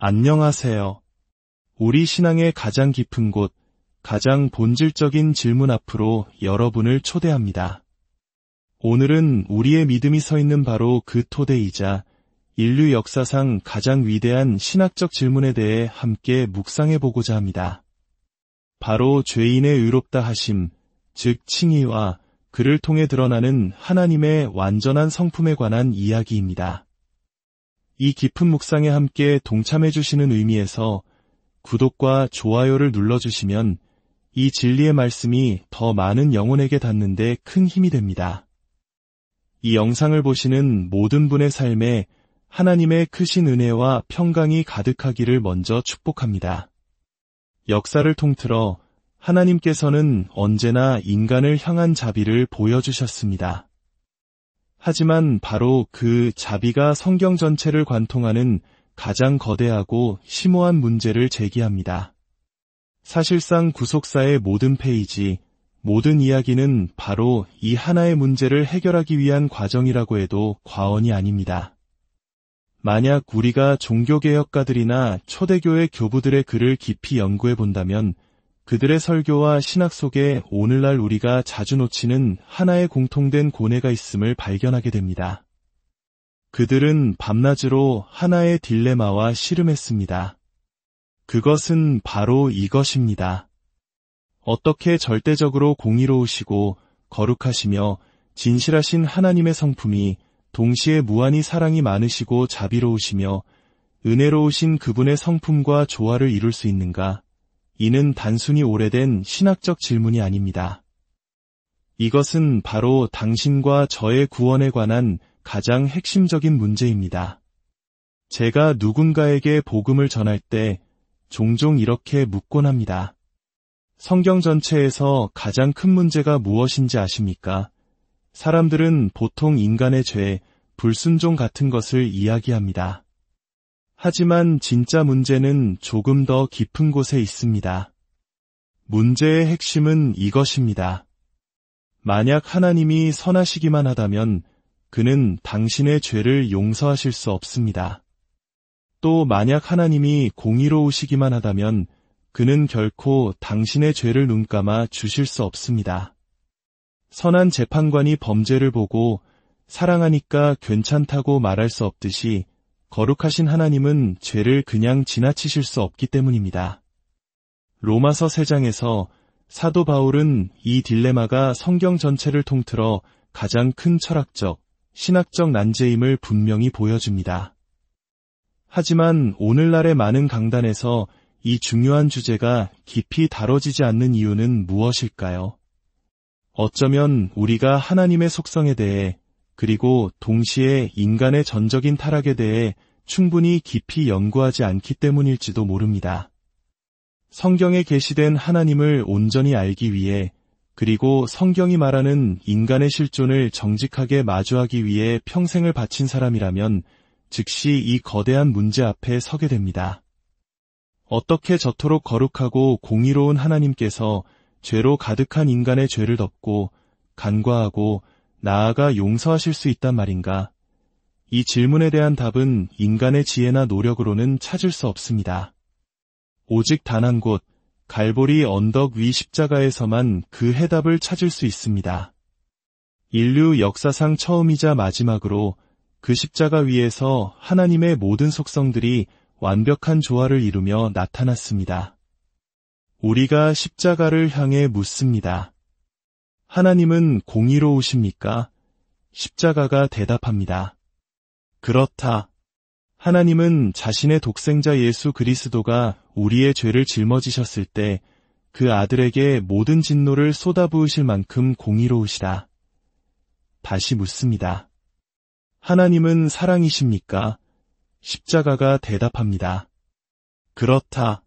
안녕하세요. 우리 신앙의 가장 깊은 곳, 가장 본질적인 질문 앞으로 여러분을 초대합니다. 오늘은 우리의 믿음이 서 있는 바로 그 토대이자 인류 역사상 가장 위대한 신학적 질문에 대해 함께 묵상해 보고자 합니다. 바로 죄인의 의롭다 하심, 즉 칭의와 그를 통해 드러나는 하나님의 완전한 성품에 관한 이야기입니다. 이 깊은 묵상에 함께 동참해 주시는 의미에서 구독과 좋아요를 눌러주시면 이 진리의 말씀이 더 많은 영혼에게 닿는 데 큰 힘이 됩니다. 이 영상을 보시는 모든 분의 삶에 하나님의 크신 은혜와 평강이 가득하기를 먼저 축복합니다. 역사를 통틀어 하나님께서는 언제나 인간을 향한 자비를 보여주셨습니다. 하지만 바로 그 자비가 성경 전체를 관통하는 가장 거대하고 심오한 문제를 제기합니다. 사실상 구속사의 모든 페이지, 모든 이야기는 바로 이 하나의 문제를 해결하기 위한 과정이라고 해도 과언이 아닙니다. 만약 우리가 종교개혁가들이나 초대교회 교부들의 글을 깊이 연구해 본다면 그들의 설교와 신학 속에 오늘날 우리가 자주 놓치는 하나의 공통된 고뇌가 있음을 발견하게 됩니다. 그들은 밤낮으로 하나의 딜레마와 씨름했습니다. 그것은 바로 이것입니다. 어떻게 절대적으로 공의로우시고 거룩하시며 진실하신 하나님의 성품이 동시에 무한히 사랑이 많으시고 자비로우시며 은혜로우신 그분의 성품과 조화를 이룰 수 있는가? 이는 단순히 오래된 신학적 질문이 아닙니다. 이것은 바로 당신과 저의 구원에 관한 가장 핵심적인 문제입니다. 제가 누군가에게 복음을 전할 때 종종 이렇게 묻곤 합니다. 성경 전체에서 가장 큰 문제가 무엇인지 아십니까? 사람들은 보통 인간의 죄, 불순종 같은 것을 이야기합니다. 하지만 진짜 문제는 조금 더 깊은 곳에 있습니다. 문제의 핵심은 이것입니다. 만약 하나님이 선하시기만 하다면 그는 당신의 죄를 용서하실 수 없습니다. 또 만약 하나님이 공의로우시기만 하다면 그는 결코 당신의 죄를 눈감아 주실 수 없습니다. 선한 재판관이 범죄를 보고 사랑하니까 괜찮다고 말할 수 없듯이 거룩하신 하나님은 죄를 그냥 지나치실 수 없기 때문입니다. 로마서 3장에서 사도 바울은 이 딜레마가 성경 전체를 통틀어 가장 큰 철학적, 신학적 난제임을 분명히 보여줍니다. 하지만 오늘날의 많은 강단에서 이 중요한 주제가 깊이 다뤄지지 않는 이유는 무엇일까요? 어쩌면 우리가 하나님의 속성에 대해 그리고 동시에 인간의 전적인 타락에 대해 충분히 깊이 연구하지 않기 때문일지도 모릅니다. 성경에 계시된 하나님을 온전히 알기 위해 그리고 성경이 말하는 인간의 실존을 정직하게 마주하기 위해 평생을 바친 사람이라면 즉시 이 거대한 문제 앞에 서게 됩니다. 어떻게 저토록 거룩하고 공의로운 하나님께서 죄로 가득한 인간의 죄를 덮고 간과하고 나아가 용서하실 수 있단 말인가? 이 질문에 대한 답은 인간의 지혜나 노력으로는 찾을 수 없습니다. 오직 단 한 곳, 갈보리 언덕 위 십자가에서만 그 해답을 찾을 수 있습니다. 인류 역사상 처음이자 마지막으로 그 십자가 위에서 하나님의 모든 속성들이 완벽한 조화를 이루며 나타났습니다. 우리가 십자가를 향해 묻습니다. 하나님은 공의로우십니까? 십자가가 대답합니다. 그렇다. 하나님은 자신의 독생자 예수 그리스도가 우리의 죄를 짊어지셨을 때 그 아들에게 모든 진노를 쏟아부으실 만큼 공의로우시다. 다시 묻습니다. 하나님은 사랑이십니까? 십자가가 대답합니다. 그렇다.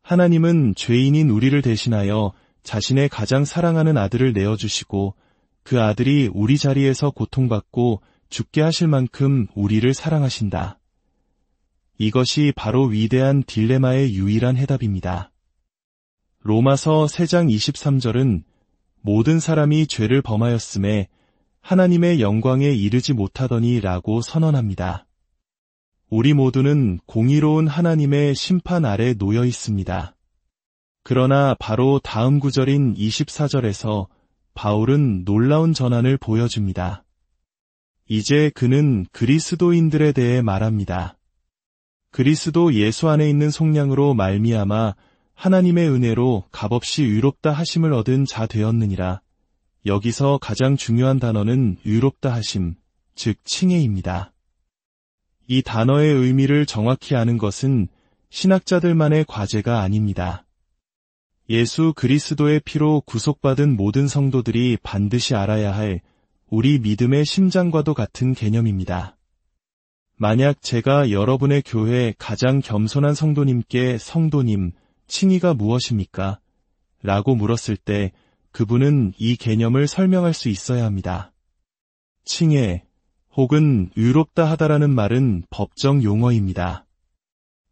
하나님은 죄인인 우리를 대신하여 자신의 가장 사랑하는 아들을 내어주시고 그 아들이 우리 자리에서 고통받고 죽게 하실 만큼 우리를 사랑하신다. 이것이 바로 위대한 딜레마의 유일한 해답입니다. 로마서 3장 23절은 모든 사람이 죄를 범하였음에 하나님의 영광에 이르지 못하더니 라고 선언합니다. 우리 모두는 공의로운 하나님의 심판 아래 놓여 있습니다. 그러나 바로 다음 구절인 24절에서 바울은 놀라운 전환을 보여줍니다. 이제 그는 그리스도인들에 대해 말합니다. 그리스도 예수 안에 있는 속량으로 말미암아 하나님의 은혜로 값없이 의롭다 하심을 얻은 자 되었느니라. 여기서 가장 중요한 단어는 의롭다 하심, 즉 칭의입니다. 이 단어의 의미를 정확히 아는 것은 신학자들만의 과제가 아닙니다. 예수 그리스도의 피로 구속받은 모든 성도들이 반드시 알아야 할 우리 믿음의 심장과도 같은 개념입니다. 만약 제가 여러분의 교회 가장 겸손한 성도님께 성도님, 칭의가 무엇입니까? 라고 물었을 때 그분은 이 개념을 설명할 수 있어야 합니다. 칭의 혹은 의롭다 하다라는 말은 법정 용어입니다.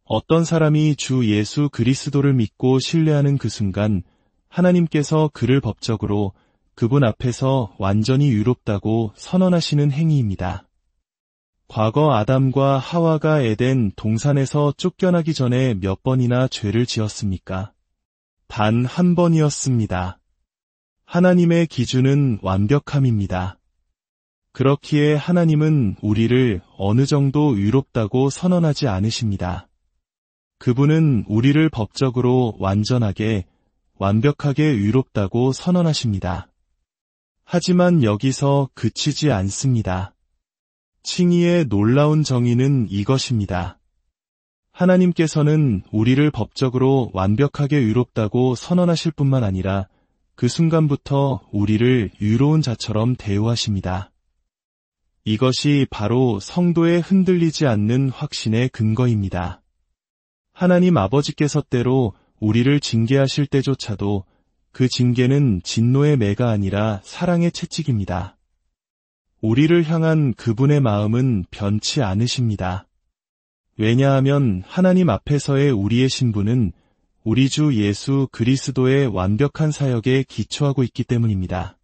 어떤 사람이 주 예수 그리스도를 믿고 신뢰하는 그 순간 하나님께서 그를 법적으로 그분 앞에서 완전히 의롭다고 선언하시는 행위입니다. 과거 아담과 하와가 에덴 동산에서 쫓겨나기 전에 몇 번이나 죄를 지었습니까? 단 한 번이었습니다. 하나님의 기준은 완벽함입니다. 그렇기에 하나님은 우리를 어느 정도 의롭다고 선언하지 않으십니다. 그분은 우리를 법적으로 완전하게, 완벽하게 의롭다고 선언하십니다. 하지만 여기서 그치지 않습니다. 칭의의 놀라운 정의는 이것입니다. 하나님께서는 우리를 법적으로 완벽하게 의롭다고 선언하실 뿐만 아니라 그 순간부터 우리를 의로운 자처럼 대우하십니다. 이것이 바로 성도의 흔들리지 않는 확신의 근거입니다. 하나님 아버지께서 때로 우리를 징계하실 때조차도 그 징계는 진노의 매가 아니라 사랑의 채찍입니다. 우리를 향한 그분의 마음은 변치 않으십니다. 왜냐하면 하나님 앞에서의 우리의 신분은 우리 주 예수 그리스도의 완벽한 사역에 기초하고 있기 때문입니다.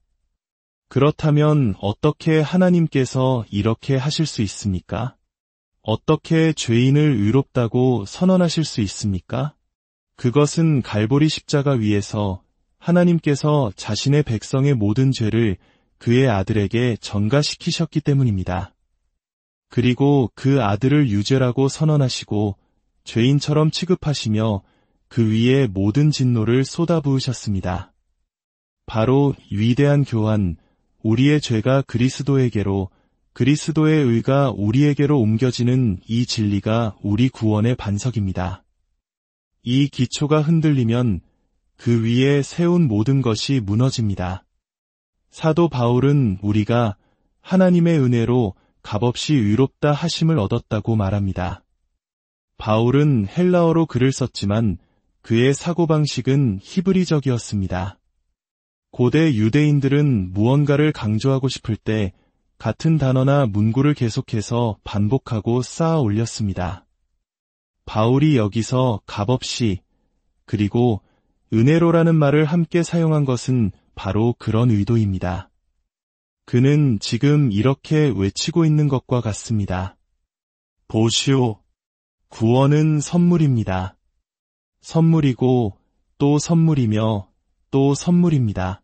그렇다면 어떻게 하나님께서 이렇게 하실 수 있습니까? 어떻게 죄인을 의롭다고 선언하실 수 있습니까? 그것은 갈보리 십자가 위에서 하나님께서 자신의 백성의 모든 죄를 그의 아들에게 전가시키셨기 때문입니다. 그리고 그 아들을 유죄라고 선언하시고 죄인처럼 취급하시며 그 위에 모든 진노를 쏟아부으셨습니다. 바로 위대한 교환, 우리의 죄가 그리스도에게로, 그리스도의 의가 우리에게로 옮겨지는 이 진리가 우리 구원의 반석입니다. 이 기초가 흔들리면 그 위에 세운 모든 것이 무너집니다. 사도 바울은 우리가 하나님의 은혜로 값없이 의롭다 하심을 얻었다고 말합니다. 바울은 헬라어로 글을 썼지만 그의 사고방식은 히브리적이었습니다. 고대 유대인들은 무언가를 강조하고 싶을 때 같은 단어나 문구를 계속해서 반복하고 쌓아 올렸습니다. 바울이 여기서 값없이 그리고 은혜로라는 말을 함께 사용한 것은 바로 그런 의도입니다. 그는 지금 이렇게 외치고 있는 것과 같습니다. 보시오, 구원은 선물입니다. 선물이고 또 선물이며 또 선물입니다.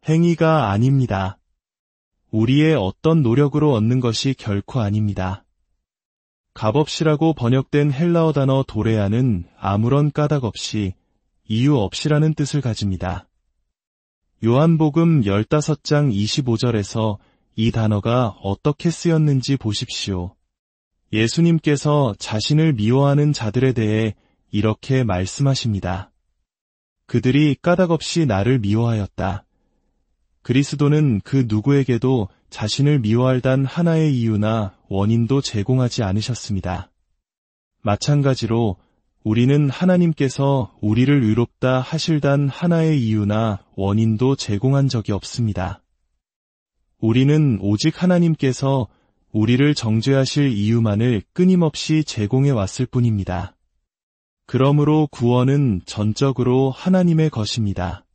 행위가 아닙니다. 우리의 어떤 노력으로 얻는 것이 결코 아닙니다. 값없이라고 번역된 헬라어 단어 도레아는 아무런 까닭 없이, 이유 없이라는 뜻을 가집니다. 요한복음 15장 25절에서 이 단어가 어떻게 쓰였는지 보십시오. 예수님께서 자신을 미워하는 자들에 대해 이렇게 말씀하십니다. 그들이 까닭없이 나를 미워하였다. 그리스도는 그 누구에게도 자신을 미워할 단 하나의 이유나 원인도 제공하지 않으셨습니다. 마찬가지로 우리는 하나님께서 우리를 의롭다 하실 단 하나의 이유나 원인도 제공한 적이 없습니다. 우리는 오직 하나님께서 우리를 정죄하실 이유만을 끊임없이 제공해 왔을 뿐입니다. 그러므로 구원은 전적으로 하나님의 것입니다.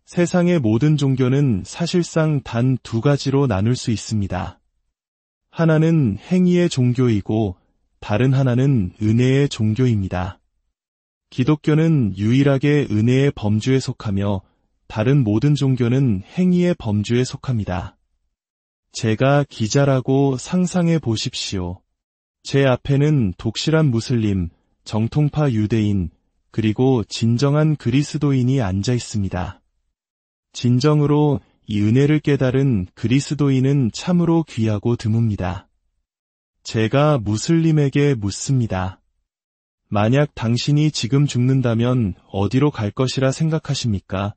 세상의 모든 종교는 사실상 단 두 가지로 나눌 수 있습니다. 하나는 행위의 종교이고 다른 하나는 은혜의 종교입니다. 기독교는 유일하게 은혜의 범주에 속하며 다른 모든 종교는 행위의 범주에 속합니다. 제가 기자라고 상상해 보십시오. 제 앞에는 독실한 무슬림, 정통파 유대인, 그리고 진정한 그리스도인이 앉아 있습니다. 진정으로 이 은혜를 깨달은 그리스도인은 참으로 귀하고 드뭅니다. 제가 무슬림에게 묻습니다. 만약 당신이 지금 죽는다면 어디로 갈 것이라 생각하십니까?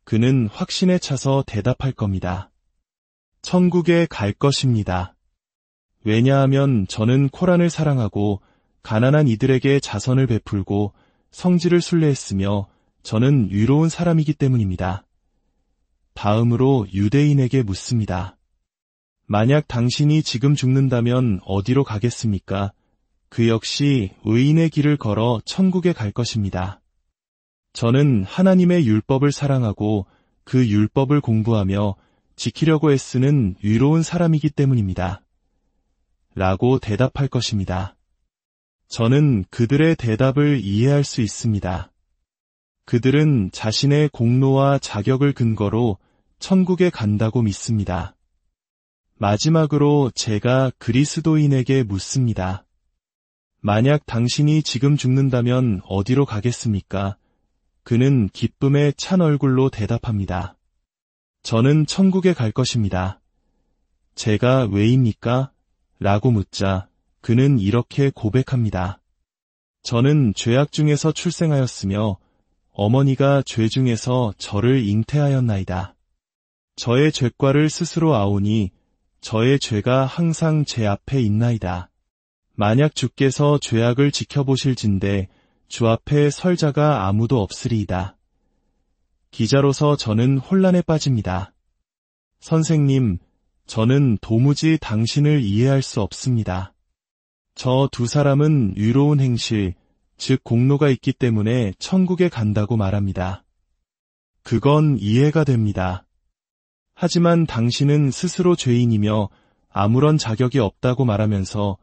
그는 확신에 차서 대답할 겁니다. 천국에 갈 것입니다. 왜냐하면 저는 코란을 사랑하고 가난한 이들에게 자선을 베풀고 성지를 순례했으며 저는 위로운 사람이기 때문입니다. 다음으로 유대인에게 묻습니다. 만약 당신이 지금 죽는다면 어디로 가겠습니까? 그 역시 의인의 길을 걸어 천국에 갈 것입니다. 저는 하나님의 율법을 사랑하고 그 율법을 공부하며 지키려고 애쓰는 위로운 사람이기 때문입니다. 라고 대답할 것입니다. 저는 그들의 대답을 이해할 수 있습니다. 그들은 자신의 공로와 자격을 근거로 천국에 간다고 믿습니다. 마지막으로 제가 그리스도인에게 묻습니다. 만약 당신이 지금 죽는다면 어디로 가겠습니까? 그는 기쁨에 찬 얼굴로 대답합니다. 저는 천국에 갈 것입니다. 제가 왜입니까? 라고 묻자 그는 이렇게 고백합니다. 저는 죄악 중에서 출생하였으며 어머니가 죄 중에서 저를 잉태하였나이다. 저의 죄과를 스스로 아오니 저의 죄가 항상 제 앞에 있나이다. 만약 주께서 죄악을 지켜보실진대 주 앞에 설 자가 아무도 없으리이다. 기자로서 저는 혼란에 빠집니다. 선생님, 저는 도무지 당신을 이해할 수 없습니다. 저 두 사람은 위로운 행실, 즉 공로가 있기 때문에 천국에 간다고 말합니다. 그건 이해가 됩니다. 하지만 당신은 스스로 죄인이며 아무런 자격이 없다고 말하면서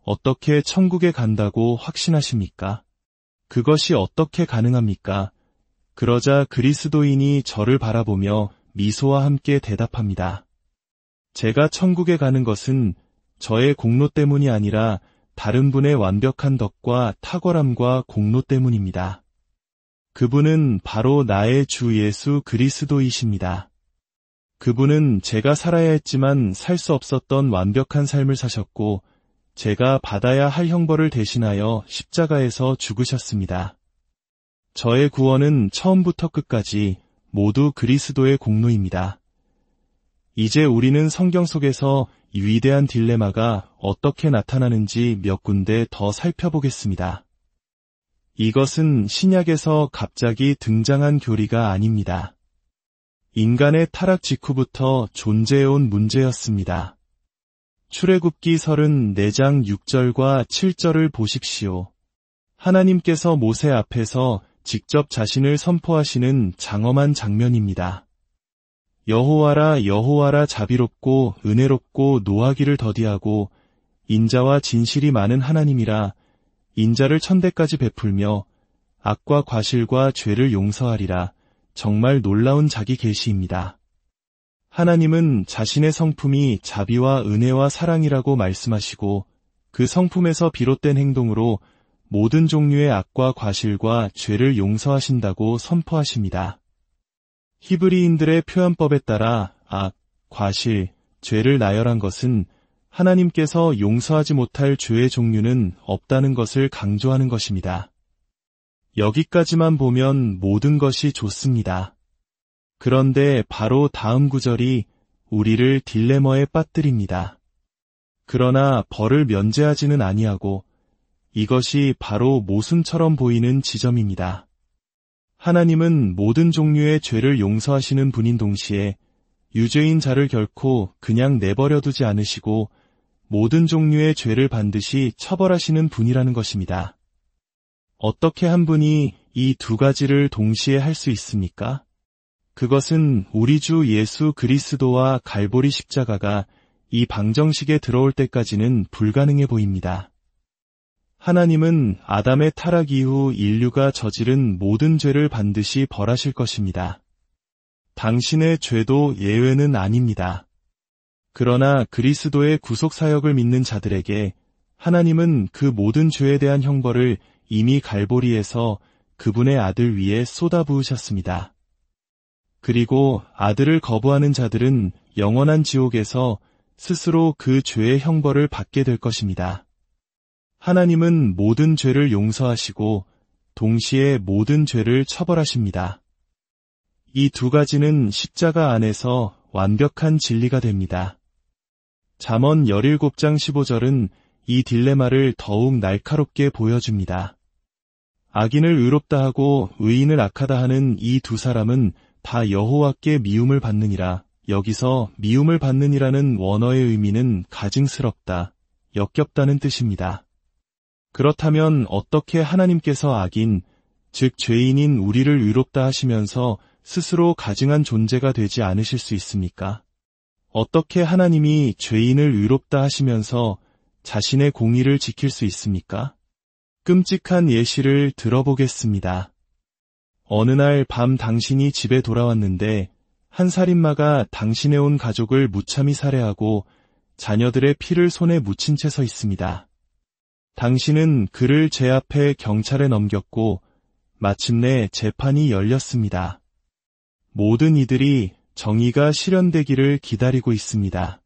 어떻게 천국에 간다고 확신하십니까? 그것이 어떻게 가능합니까? 그러자 그리스도인이 저를 바라보며 미소와 함께 대답합니다. 제가 천국에 가는 것은 저의 공로 때문이 아니라 다른 분의 완벽한 덕과 탁월함과 공로 때문입니다. 그분은 바로 나의 주 예수 그리스도이십니다. 그분은 제가 살아야 했지만 살 수 없었던 완벽한 삶을 사셨고 제가 받아야 할 형벌을 대신하여 십자가에서 죽으셨습니다. 저의 구원은 처음부터 끝까지 모두 그리스도의 공로입니다. 이제 우리는 성경 속에서 이 위대한 딜레마가 어떻게 나타나는지 몇 군데 더 살펴보겠습니다. 이것은 신약에서 갑자기 등장한 교리가 아닙니다. 인간의 타락 직후부터 존재해온 문제였습니다. 출애굽기 34장 6절과 7절을 보십시오. 하나님께서 모세 앞에서 직접 자신을 선포하시는 장엄한 장면입니다. 여호와라 여호와라 자비롭고 은혜롭고 노하기를 더디하고 인자와 진실이 많은 하나님이라 인자를 천대까지 베풀며 악과 과실과 죄를 용서하리라. 정말 놀라운 자기 계시입니다. 하나님은 자신의 성품이 자비와 은혜와 사랑이라고 말씀하시고 그 성품에서 비롯된 행동으로 모든 종류의 악과 과실과 죄를 용서하신다고 선포하십니다. 히브리인들의 표현법에 따라 악, 과실, 죄를 나열한 것은 하나님께서 용서하지 못할 죄의 종류는 없다는 것을 강조하는 것입니다. 여기까지만 보면 모든 것이 좋습니다. 그런데 바로 다음 구절이 우리를 딜레마에 빠뜨립니다. 그러나 벌을 면제하지는 아니하고 이것이 바로 모순처럼 보이는 지점입니다. 하나님은 모든 종류의 죄를 용서하시는 분인 동시에 유죄인 자를 결코 그냥 내버려 두지 않으시고 모든 종류의 죄를 반드시 처벌하시는 분이라는 것입니다. 어떻게 한 분이 이 두 가지를 동시에 할 수 있습니까? 그것은 우리 주 예수 그리스도와 갈보리 십자가가 이 방정식에 들어올 때까지는 불가능해 보입니다. 하나님은 아담의 타락 이후 인류가 저지른 모든 죄를 반드시 벌하실 것입니다. 당신의 죄도 예외는 아닙니다. 그러나 그리스도의 구속 사역을 믿는 자들에게 하나님은 그 모든 죄에 대한 형벌을 이미 갈보리에서 그분의 아들 위에 쏟아부으셨습니다. 그리고 아들을 거부하는 자들은 영원한 지옥에서 스스로 그 죄의 형벌을 받게 될 것입니다. 하나님은 모든 죄를 용서하시고 동시에 모든 죄를 처벌하십니다. 이 두 가지는 십자가 안에서 완벽한 진리가 됩니다. 잠언 17장 15절은 이 딜레마를 더욱 날카롭게 보여줍니다. 악인을 의롭다 하고 의인을 악하다 하는 이 두 사람은 다 여호와께 미움을 받느니라. 여기서 미움을 받느니라는 원어의 의미는 가증스럽다, 역겹다는 뜻입니다. 그렇다면 어떻게 하나님께서 악인, 즉 죄인인 우리를 의롭다 하시면서 스스로 가증한 존재가 되지 않으실 수 있습니까? 어떻게 하나님이 죄인을 의롭다 하시면서 자신의 공의를 지킬 수 있습니까? 끔찍한 예시를 들어보겠습니다. 어느 날 밤 당신이 집에 돌아왔는데 한 살인마가 당신의 온 가족을 무참히 살해하고 자녀들의 피를 손에 묻힌 채 서 있습니다. 당신은 그를 제 앞에 경찰에 넘겼고 마침내 재판이 열렸습니다. 모든 이들이 정의가 실현되기를 기다리고 있습니다.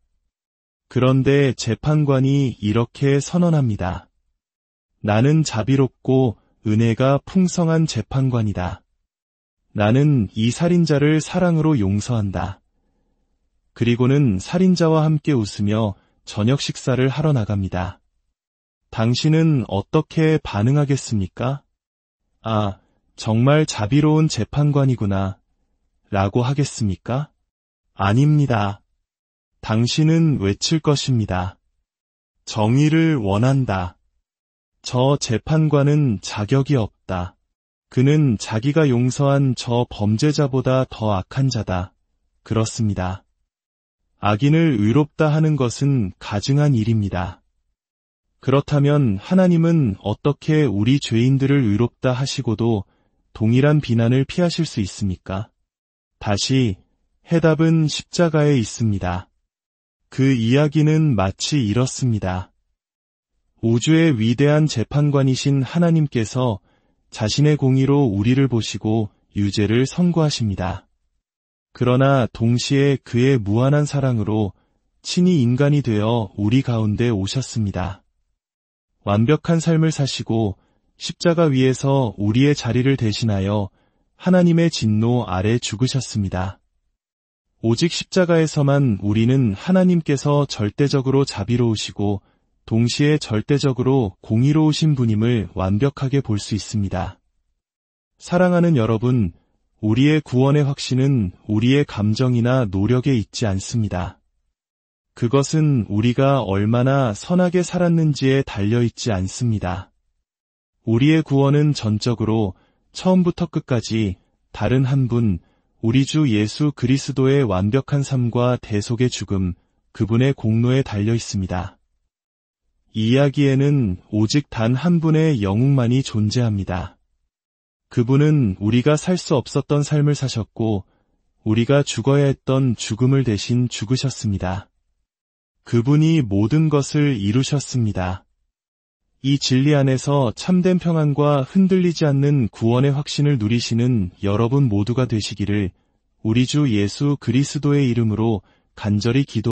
그런데 재판관이 이렇게 선언합니다. 나는 자비롭고 은혜가 풍성한 재판관이다. 나는 이 살인자를 사랑으로 용서한다. 그리고는 살인자와 함께 웃으며 저녁 식사를 하러 나갑니다. 당신은 어떻게 반응하겠습니까? 아, 정말 자비로운 재판관이구나. 라고 하겠습니까? 아닙니다. 당신은 외칠 것입니다. 정의를 원한다. 저 재판관은 자격이 없다. 그는 자기가 용서한 저 범죄자보다 더 악한 자다. 그렇습니다. 악인을 의롭다 하는 것은 가증한 일입니다. 그렇다면 하나님은 어떻게 우리 죄인들을 의롭다 하시고도 동일한 비난을 피하실 수 있습니까? 다시 해답은 십자가에 있습니다. 그 이야기는 마치 이렇습니다. 우주의 위대한 재판관이신 하나님께서 자신의 공의로 우리를 보시고 유죄를 선고하십니다. 그러나 동시에 그의 무한한 사랑으로 친히 인간이 되어 우리 가운데 오셨습니다. 완벽한 삶을 사시고 십자가 위에서 우리의 자리를 대신하여 하나님의 진노 아래 죽으셨습니다. 오직 십자가에서만 우리는 하나님께서 절대적으로 자비로우시고 동시에 절대적으로 공의로우신 분임을 완벽하게 볼 수 있습니다. 사랑하는 여러분, 우리의 구원의 확신은 우리의 감정이나 노력에 있지 않습니다. 그것은 우리가 얼마나 선하게 살았는지에 달려있지 않습니다. 우리의 구원은 전적으로 처음부터 끝까지 다른 한 분, 우리 주 예수 그리스도의 완벽한 삶과 대속의 죽음, 그분의 공로에 달려 있습니다. 이 이야기에는 오직 단 한 분의 영웅만이 존재합니다. 그분은 우리가 살 수 없었던 삶을 사셨고 우리가 죽어야 했던 죽음을 대신 죽으셨습니다. 그분이 모든 것을 이루셨습니다. 이 진리 안에서 참된 평안과 흔들리지 않는 구원의 확신을 누리시는 여러분 모두가 되시기를 우리 주 예수 그리스도의 이름으로 간절히 기도합니다.